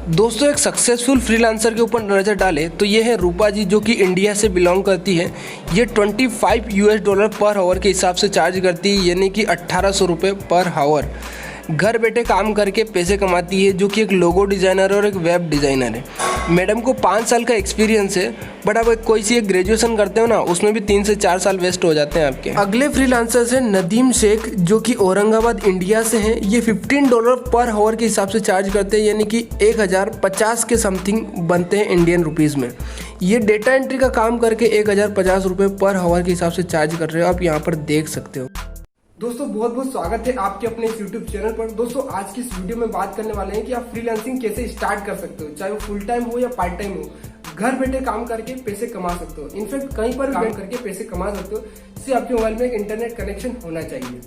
दोस्तों एक successful freelancer के ऊपर नज़र डालें तो ये है रूपा जी, जो कि इंडिया से बिलोंग करती है। ये $25 पर आवर के हिसाब से चार्ज करती है, यानी कि 1800 रुपये पर आवर। घर बैठे काम करके पैसे कमाती है, जो कि एक लोगो डिज़ाइनर और एक वेब डिज़ाइनर है। मैडम को 5 साल का एक्सपीरियंस है, बट आप कोई सी एक ग्रेजुएशन करते हो ना, उसमें भी 3 से 4 साल वेस्ट हो जाते हैं आपके। अगले फ्रीलांसर है नदीम शेख, जो कि औरंगाबाद इंडिया से हैं। ये $15 पर आवर के हिसाब से चार्ज करते हैं, यानी कि 1050 के समथिंग बनते हैं इंडियन रुपीज़ में। ये डेटा एंट्री का काम करके 1050 रुपये पर आवर के हिसाब से चार्ज कर रहे हो, आप यहाँ पर देख सकते हो। दोस्तों बहुत बहुत स्वागत है आपके अपने इस YouTube चैनल पर। दोस्तों आज की इस वीडियो में बात करने वाले हैं कि आप फ्रीलांसिंग कैसे स्टार्ट कर सकते हो, चाहे वो फुल टाइम हो या पार्ट टाइम हो। घर बैठे काम करके पैसे कमा सकते हो, इनफैक्ट कहीं पर काम करके पैसे कमा सकते हो। इससे आपके मोबाइल में एक इंटरनेट कनेक्शन होना चाहिए।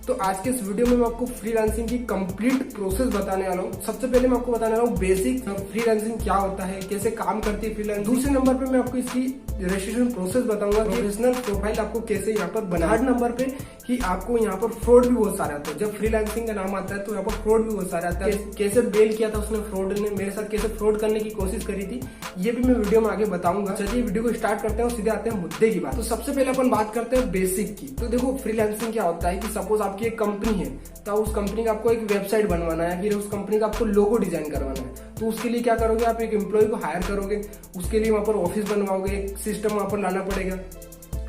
तो आज के इस वीडियो में मैं आपको फ्रीलांसिंग की कंप्लीट प्रोसेस बताने वाला हूँ। सबसे पहले मैं आपको बताने वाला हूँ बेसिक फ्रीलांसिंग क्या होता है, कैसे काम करती है फ्रीलांसिंग। दूसरे नंबर पे मैं आपको इसकी रजिस्ट्रेशन प्रोसेस बताऊंगा, प्रोफेशनल प्रोफाइल आपको कैसे यहाँ पर बना। थर्ड नंबर पे कि आपको यहाँ पर फ्रॉड भी बहुत सारे आता है। जब फ्रीलांसिंग का नाम आता है तो यहाँ पर फ्रॉड भी बहुत सारे आता है। कैसे बेल किया था उसने, फ्रॉड ने मेरे साथ कैसे फ्रॉड करने की कोशिश करी थी, ये भी मैं वीडियो में आगे बताऊंगा। चलिए वीडियो को स्टार्ट करते हैं और सीधे आते हैं मुद्दे की बात। तो सबसे पहले अपन बात करते हैं बेसिक की। तो देखो फ्रीलांसिंग क्या होता है कि सपोज आपकी एक कंपनी है, तो उस कंपनी का आपको एक वेबसाइट बनवाना है, फिर उस कंपनी का आपको लोगो डिजाइन करवाना है। तो उसके लिए क्या करोगे, आप एक एम्प्लॉय को हायर करोगे, उसके लिए वहां पर ऑफिस बनवाओगे, एक सिस्टम वहां पर लाना पड़ेगा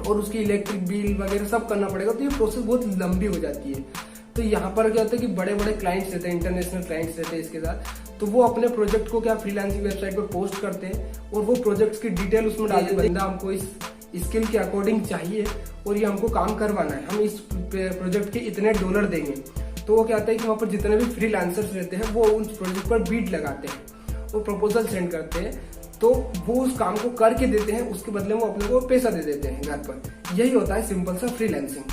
और उसकी इलेक्ट्रिक बिल वगैरह सब करना पड़ेगा। तो ये प्रोसेस बहुत लंबी हो जाती है। तो यहाँ पर क्या होता है कि बड़े बड़े क्लाइंट्स रहते हैं, इंटरनेशनल क्लाइंट्स रहते हैं इसके साथ। तो वो अपने प्रोजेक्ट को क्या फ्रीलांसिंग वेबसाइट पर पोस्ट करते हैं और वो प्रोजेक्ट की डिटेल उसमें डालते हैं। बंदा हमको इस स्किल के अकॉर्डिंग चाहिए और ये हमको काम करवाना है, हम इस प्रोजेक्ट के इतने डॉलर देंगे। तो वो क्या होता है कि वहाँ पर जितने भी फ्रीलांसर्स रहते हैं वो उस प्रोजेक्ट पर बीट लगाते हैं और प्रपोजल सेंड करते हैं। तो वो उस काम को करके देते हैं, उसके बदले में वो अपने को पैसा दे देते हैं घर पर। यही होता है सिंपल सा फ्रीलांसिंग।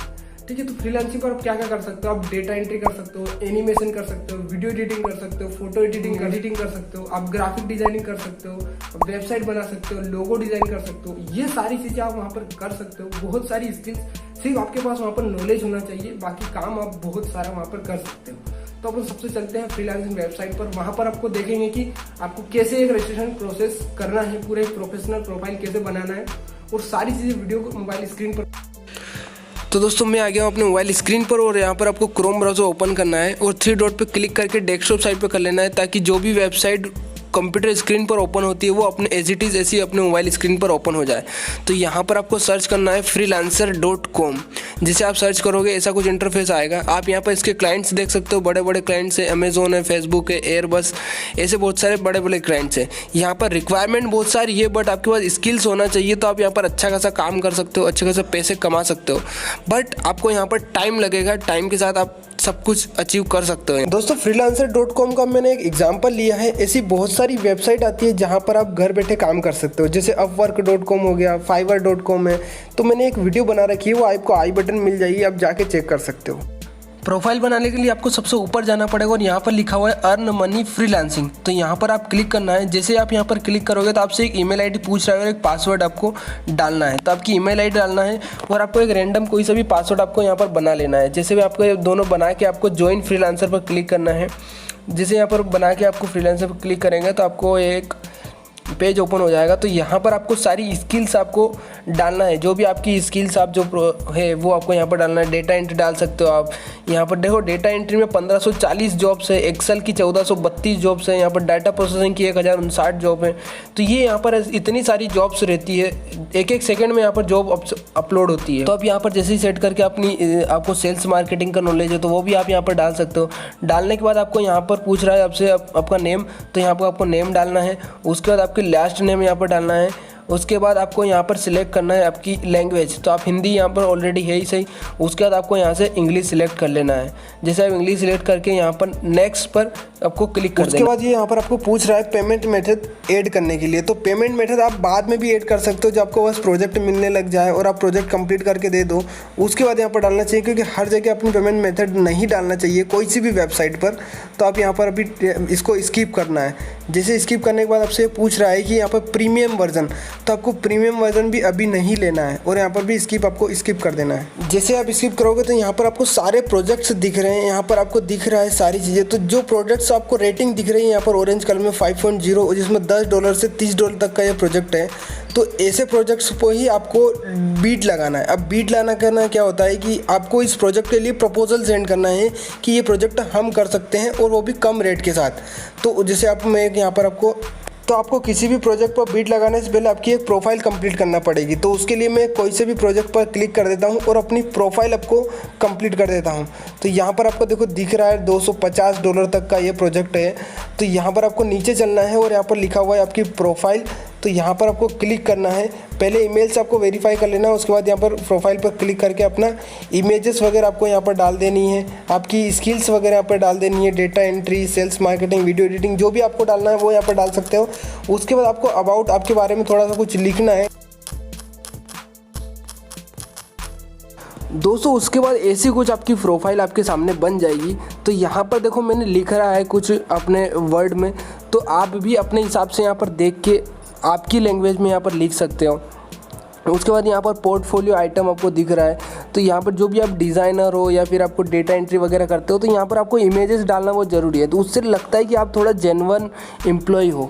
ठीक है, तो फ्रीलांसिंग पर आप क्या क्या कर सकते हो, आप डेटा एंट्री कर सकते हो, एनिमेशन कर सकते हो, वीडियो एडिटिंग कर सकते हो, फोटो एडिटिंग कर सकते हो, आप ग्राफिक डिजाइनिंग कर सकते हो, आप वेबसाइट बना सकते हो, लोगो डिजाइन कर सकते हो। ये सारी चीजें आप वहाँ पर कर सकते हो। बहुत सारी स्किल्स, सिर्फ आपके पास वहाँ पर नॉलेज होना चाहिए, बाकी काम आप बहुत सारा वहाँ पर कर सकते हो। तो अपन सबसे चलते हैं फ्रीलांसिंग वेबसाइट पर। वहां पर आपको देखेंगे कि आपको कैसे एक रजिस्ट्रेशन प्रोसेस करना है, पूरे एक प्रोफेशनल प्रोफाइल कैसे बनाना है और सारी चीजें वीडियो को मोबाइल स्क्रीन पर। तो दोस्तों मैं आ गया हूँ अपने मोबाइल स्क्रीन पर और यहाँ पर आपको क्रोम ब्राउज़र ओपन करना है और 3 डॉट पे क्लिक करके डेस्कटॉप साइट पे कर लेना है, ताकि जो भी वेबसाइट कंप्यूटर स्क्रीन पर ओपन होती है वो अपने एज इट इज़ ऐसी अपने मोबाइल स्क्रीन पर ओपन हो जाए। तो यहाँ पर आपको सर्च करना है freelancer.com। जिसे आप सर्च करोगे ऐसा कुछ इंटरफेस आएगा। आप यहाँ पर इसके क्लाइंट्स देख सकते हो, बड़े बड़े क्लाइंट्स है, अमेजोन है, फेसबुक है, एयरबस, ऐसे बहुत सारे बड़े बड़े क्लाइंट्स हैं। यहाँ पर रिक्वायरमेंट बहुत सारी है, बट आपके पास स्किल्स होना चाहिए। तो आप यहाँ पर अच्छा खासा काम कर सकते हो, अच्छे खासे पैसे कमा सकते हो, बट आपको यहाँ पर टाइम लगेगा। टाइम के साथ आप सब कुछ अचीव कर सकते हो। दोस्तों freelancer.com का मैंने एक एग्जांपल लिया है। ऐसी बहुत सारी वेबसाइट आती है जहां पर आप घर बैठे काम कर सकते हो, जैसे upwork.com हो गया, fiverr.com है। तो मैंने एक वीडियो बना रखी है, वो आपको आई बटन मिल जाएगी, आप जाके चेक कर सकते हो। प्रोफाइल बनाने के लिए आपको सबसे ऊपर जाना पड़ेगा और यहाँ पर लिखा हुआ है अर्न मनी फ्रीलांसिंग। तो यहाँ पर आप क्लिक करना है। जैसे आप यहाँ पर क्लिक करोगे तो आपसे एक ईमेल आईडी पूछ रहा है और एक पासवर्ड आपको डालना है। तो आपकी ईमेल आईडी डालना है और आपको एक रैंडम कोई सा भी पासवर्ड आपको यहाँ पर बना लेना है। जैसे भी आपको दोनों बना के आपको ज्वाइन फ्रीलांसर पर क्लिक करना है। जैसे यहाँ पर बना के आपको फ्रीलांसर पर क्लिक करेंगे तो आपको एक पेज ओपन हो जाएगा। तो यहाँ पर आपको सारी स्किल्स आपको डालना है, जो भी आपकी स्किल्स आप जो है वो आपको यहाँ पर डालना है। डेटा एंट्री डाल सकते हो आप। यहाँ पर देखो डेटा एंट्री में 1540 जॉब्स है, एक्सेल की 1432 जॉब्स है, यहाँ पर डाटा प्रोसेसिंग की 1059 जॉब है। तो ये यहाँ पर इतनी सारी जॉब्स रहती है, एक एक सेकंड में यहाँ पर जॉब अपलोड होती है। तो आप यहाँ पर जैसे ही सेट करके अपनी आपको सेल्स मार्केटिंग का नॉलेज है तो वो भी आप यहाँ पर डाल सकते हो। डालने के बाद आपको यहाँ पर पूछ रहा है आपसे आपका नेम, तो यहाँ पर आपको नेम डालना है। उसके बाद आपके लास्ट नेम यहाँ पर डालना है। उसके बाद आपको यहाँ पर सिलेक्ट करना है आपकी लैंग्वेज। तो आप हिंदी यहाँ पर ऑलरेडी है ही सही। उसके बाद आपको यहाँ से इंग्लिश सिलेक्ट कर लेना है। जैसे आप इंग्लिश सिलेक्ट करके यहाँ पर नेक्स्ट पर आपको क्लिक कर देना। उसके बाद ये यहाँ पर आपको पूछ रहा है पेमेंट मेथड ऐड करने के लिए। तो पेमेंट मेथड आप बाद में भी ऐड कर सकते हो, जब आपको बस प्रोजेक्ट मिलने लग जाए और आप प्रोजेक्ट कंप्लीट करके दे दो, उसके बाद यहाँ पर डालना चाहिए, क्योंकि हर जगह अपनी पेमेंट मेथड नहीं डालना चाहिए कोई सी भी वेबसाइट पर। तो आप यहाँ पर अभी इसको स्किप करना है, जैसे स्किप करने के बाद आपसे पूछ रहा है कि यहाँ पर प्रीमियम वर्जन, तो आपको प्रीमियम वर्जन भी अभी नहीं लेना है और यहाँ पर भी आपको स्किप कर देना है। जैसे आप स्किप करोगे तो यहाँ पर आपको सारे प्रोजेक्ट्स दिख रहे हैं, यहाँ पर आपको दिख रहा है सारी चीज़ें। तो जो प्रोजेक्ट्स आपको रेटिंग दिख रही है यहाँ पर ऑरेंज कलर में 5.0, जिसमें $10 से $30 तक का ये प्रोजेक्ट है। तो ऐसे प्रोजेक्ट्स को ही आपको बीट लगाना है। अब बीट लगाना करना क्या होता है कि आपको इस प्रोजेक्ट के लिए प्रपोजल सेंड करना है कि ये प्रोजेक्ट हम कर सकते हैं और वो भी कम रेट के साथ। तो जैसे मैं यहाँ पर आपको किसी भी प्रोजेक्ट पर बीट लगाने से पहले आपकी एक प्रोफाइल कंप्लीट करना पड़ेगी। तो उसके लिए मैं कोई से भी प्रोजेक्ट पर क्लिक कर देता हूँ और अपनी प्रोफाइल आपको कंप्लीट कर देता हूँ। तो यहाँ पर आपको देखो दिख रहा है $250 तक का ये प्रोजेक्ट है। तो यहाँ पर आपको नीचे चलना है और यहाँ पर लिखा हुआ है आपकी प्रोफाइल। तो यहाँ पर आपको क्लिक करना है। पहले ईमेल से आपको वेरीफाई कर लेना है, उसके बाद यहाँ पर प्रोफाइल पर क्लिक करके अपना इमेजेस वगैरह आपको यहाँ पर डाल देनी है, आपकी स्किल्स वगैरह यहाँ पर डाल देनी है, data entry, sales marketing, video editing, जो भी आपको डालना है वो यहाँ पर डाल सकते हो। उसके बाद आपको अबाउट आपके बारे में थोड़ा सा कुछ लिखना है दोस्तों। उसके बाद ऐसी कुछ आपकी प्रोफाइल आपके सामने बन जाएगी। तो यहाँ पर देखो मैंने लिख रहा है कुछ अपने वर्ड में, तो आप भी अपने हिसाब से यहाँ पर देख के आपकी लैंग्वेज में यहाँ पर लिख सकते हो। उसके बाद यहाँ पर पोर्टफोलियो आइटम आपको दिख रहा है। तो यहाँ पर जो भी आप डिज़ाइनर हो या फिर आपको डेटा एंट्री वगैरह करते हो, तो यहाँ पर आपको इमेजेस डालना बहुत ज़रूरी है। तो उससे लगता है कि आप थोड़ा जेन्युइन एम्प्लॉय हो,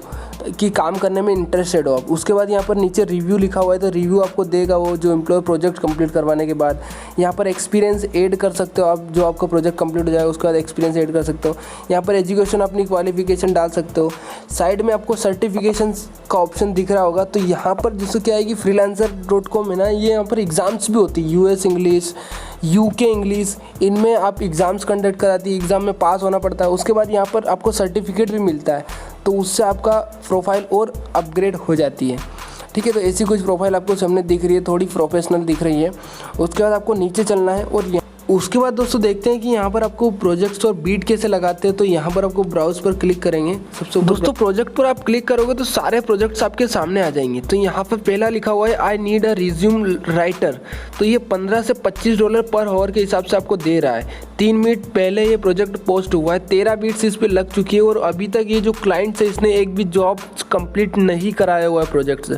कि काम करने में इंटरेस्टेड हो आप। उसके बाद यहाँ पर नीचे रिव्यू लिखा हुआ है, तो रिव्यू आपको देगा वो जो एम्प्लॉय प्रोजेक्ट कंप्लीट करवाने के बाद। यहाँ पर एक्सपीरियंस ऐड कर सकते हो आप, जो आपका प्रोजेक्ट कंप्लीट हो जाएगा उसके बाद एक्सपीरियंस ऐड कर सकते हो। यहाँ पर एजुकेशन अपनी क्वालिफिकेशन डाल सकते हो। साइड में आपको सर्टिफिकेशन का ऑप्शन दिख रहा होगा। तो यहाँ पर जैसे क्या है कि freelancer.com है ना, ये यहाँ पर एग्ज़ाम्स भी होती है, US इंग्लिश, UK इंग्लिश, इनमें आप एग्ज़ाम्स कंडक्ट कराती है, एग्ज़ाम में पास होना पड़ता है। उसके बाद यहाँ पर आपको सर्टिफिकेट भी मिलता है, तो उससे आपका प्रोफाइल और अपग्रेड हो जाती है। ठीक है, तो ऐसी कुछ प्रोफाइल आपको सामने दिख रही है, थोड़ी प्रोफेशनल दिख रही है। उसके बाद आपको नीचे चलना है और उसके बाद दोस्तों देखते हैं कि यहाँ पर आपको प्रोजेक्ट्स और बीट कैसे लगाते हैं। तो यहाँ पर आपको ब्राउज पर क्लिक करेंगे। सबसे दोस्तों प्रोजेक्ट पर आप क्लिक करोगे तो सारे प्रोजेक्ट्स आपके सामने आ जाएंगे। तो यहाँ पर पहला लिखा हुआ है I need a resume writer. तो ये $15 से $25 पर आवर के हिसाब से आपको दे रहा है। 3 मिनट पहले ये प्रोजेक्ट पोस्ट हुआ है, 13 बीट्स इस पर लग चुकी है और अभी तक ये जो क्लाइंट है इसने एक भी जॉब कंप्लीट नहीं कराया हुआ है प्रोजेक्ट से।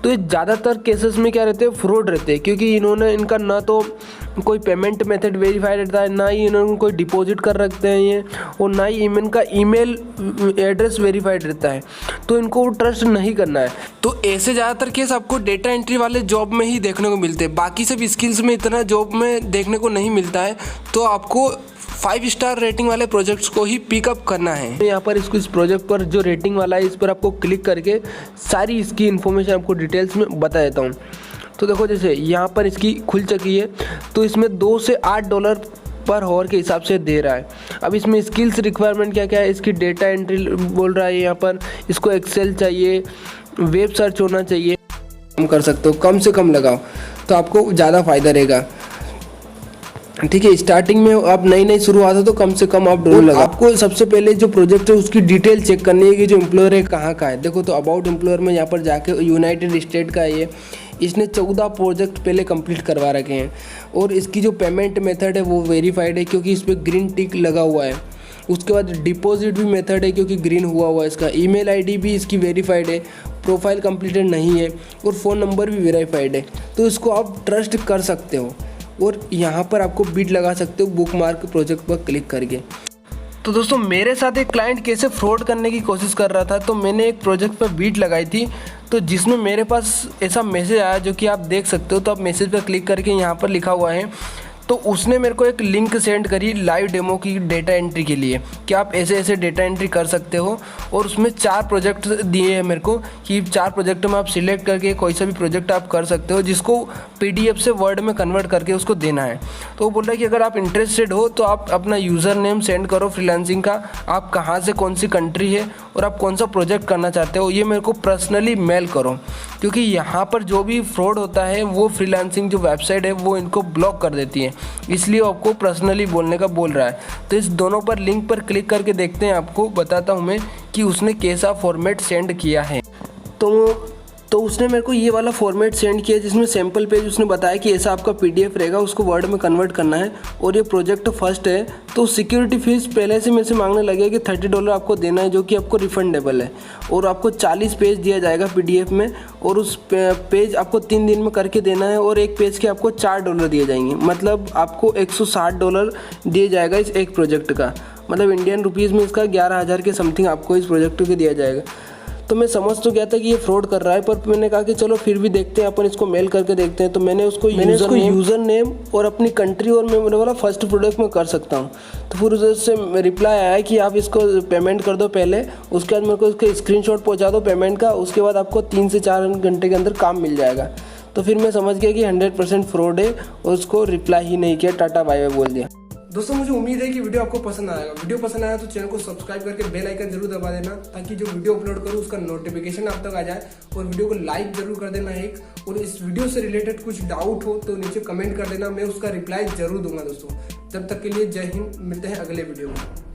तो ये ज़्यादातर केसेस में क्या रहते हैं, फ्रॉड रहते हैं, क्योंकि इन्होंने इनका ना तो कोई पेमेंट मेथड वेरीफाइड रहता है, ना ही इन्होंने कोई डिपॉजिट कर रखते हैं ये, और ना ही इनका ईमेल एड्रेस वेरीफाइड रहता है। तो इनको ट्रस्ट नहीं करना है। तो ऐसे ज़्यादातर केस आपको डेटा एंट्री वाले जॉब में ही देखने को मिलते हैं, बाकी सब स्किल्स में इतना जॉब में देखने को नहीं मिलता है। तो आपको 5 स्टार रेटिंग वाले प्रोजेक्ट्स को ही पिकअप करना है। तो यहाँ पर इस प्रोजेक्ट पर जो रेटिंग वाला है इस पर आपको क्लिक करके सारी इसकी इन्फॉर्मेशन आपको डिटेल्स में बता देता हूँ। तो देखो जैसे यहाँ पर इसकी खुल चुकी है, तो इसमें $2 से $8 पर आवर के हिसाब से दे रहा है। अब इसमें स्किल्स रिक्वायरमेंट क्या क्या है, इसकी डेटा एंट्री बोल रहा है यहाँ पर, इसको एक्सेल चाहिए, वेब सर्च होना चाहिए, कम कर सकते हो, कम से कम लगाओ तो आपको ज़्यादा फ़ायदा रहेगा। ठीक है, स्टार्टिंग में आप नई शुरुआत है तो कम से कम आप $1 लगाओ। आपको सबसे पहले जो प्रोजेक्ट है उसकी डिटेल चेक करनी है कि जो एम्प्लॉयर है कहाँ का है। देखो तो अबाउट एम्प्लॉयर में यहाँ पर जाके यूनाइटेड स्टेट का है ये, इसने 14 प्रोजेक्ट पहले कंप्लीट करवा रखे हैं और इसकी जो पेमेंट मेथड है वो वेरीफाइड है क्योंकि इस पर ग्रीन टिक लगा हुआ है। उसके बाद डिपॉजिट भी मेथड है क्योंकि ग्रीन हुआ हुआ है इसका। ईमेल आईडी भी इसकी वेरीफाइड है, प्रोफाइल कंप्लीटेड नहीं है और फ़ोन नंबर भी वेरीफाइड है। तो इसको आप ट्रस्ट कर सकते हो और यहाँ पर आपको बीट लगा सकते हो बुक मार्क प्रोजेक्ट पर क्लिक करके। तो दोस्तों मेरे साथ एक क्लाइंट कैसे फ्रॉड करने की कोशिश कर रहा था, तो मैंने एक प्रोजेक्ट पर बीट लगाई थी, तो जिसमें मेरे पास ऐसा मैसेज आया जो कि आप देख सकते हो। तो आप मैसेज पर क्लिक करके यहाँ पर लिखा हुआ है, तो उसने मेरे को एक लिंक सेंड करी लाइव डेमो की डेटा एंट्री के लिए कि आप ऐसे ऐसे डेटा एंट्री कर सकते हो। और उसमें 4 प्रोजेक्ट दिए हैं मेरे को कि 4 प्रोजेक्ट में आप सिलेक्ट करके कोई सा भी प्रोजेक्ट आप कर सकते हो, जिसको PDF से वर्ड में कन्वर्ट करके उसको देना है। तो वो बोल रहा है कि अगर आप इंटरेस्टेड हो तो आप अपना यूज़र नेम सेंड करो फ्रीलांसिंग का, आप कहाँ से कौन सी कंट्री है और आप कौन सा प्रोजेक्ट करना चाहते हो, ये मेरे को पर्सनली मेल करो। क्योंकि यहाँ पर जो भी फ्रॉड होता है वो फ्रीलांसिंग जो वेबसाइट है वो इनको ब्लॉक कर देती है, इसलिए आपको पर्सनली बोलने का बोल रहा है। तो इस दोनों पर लिंक पर क्लिक करके देखते हैं, आपको बताता हूँ मैं कि उसने कैसा फॉर्मेट सेंड किया है। तो तो उसने मेरे को ये वाला फॉर्मेट सेंड किया जिसमें सैम्पल पेज उसने बताया कि ऐसा आपका PDF रहेगा, उसको वर्ड में कन्वर्ट करना है और ये प्रोजेक्ट फर्स्ट है। तो सिक्योरिटी फीस पहले से मेरे से मांगने लगे कि $30 आपको देना है, जो कि आपको रिफंडेबल है, और आपको 40 पेज दिया जाएगा PDF में, और उस पेज आपको 3 दिन में करके देना है, और एक पेज के आपको $4 दिए जाएंगे। मतलब आपको $160 दिए जाएगा इस एक प्रोजेक्ट का, मतलब इंडियन रुपीज़ में इसका 11,000 के समथिंग आपको इस प्रोजेक्ट के दिया जाएगा। तो मैं समझ तो गया था कि ये फ्रॉड कर रहा है, पर मैंने कहा कि चलो फिर भी देखते हैं, अपन इसको मेल करके देखते हैं। तो मैंने उसको यूज़र नेम और अपनी कंट्री और मैं बोला फर्स्ट प्रोडक्ट में कर सकता हूँ। तो फिर उधर से रिप्लाई आया कि आप इसको पेमेंट कर दो पहले, उसके बाद मेरे को इसका स्क्रीनशॉट पहुँचा दो पेमेंट का, उसके बाद आपको 3 से 4 घंटे के अंदर काम मिल जाएगा। तो फिर मैं समझ गया कि 100% फ्रॉड है, और उसको रिप्लाई ही नहीं किया, टाटा बाय बाय बोल दिया। दोस्तों मुझे उम्मीद है कि वीडियो आपको पसंद आएगा। वीडियो पसंद आया तो चैनल को सब्सक्राइब करके बेल आइकन जरूर दबा देना, ताकि जो वीडियो अपलोड करूँ उसका नोटिफिकेशन आप तक आ जाए। और वीडियो को लाइक जरूर कर देना एक, और इस वीडियो से रिलेटेड कुछ डाउट हो तो नीचे कमेंट कर देना, मैं उसका रिप्लाई जरूर दूंगा दोस्तों। तब तक के लिए जय हिंद, मिलते हैं अगले वीडियो में।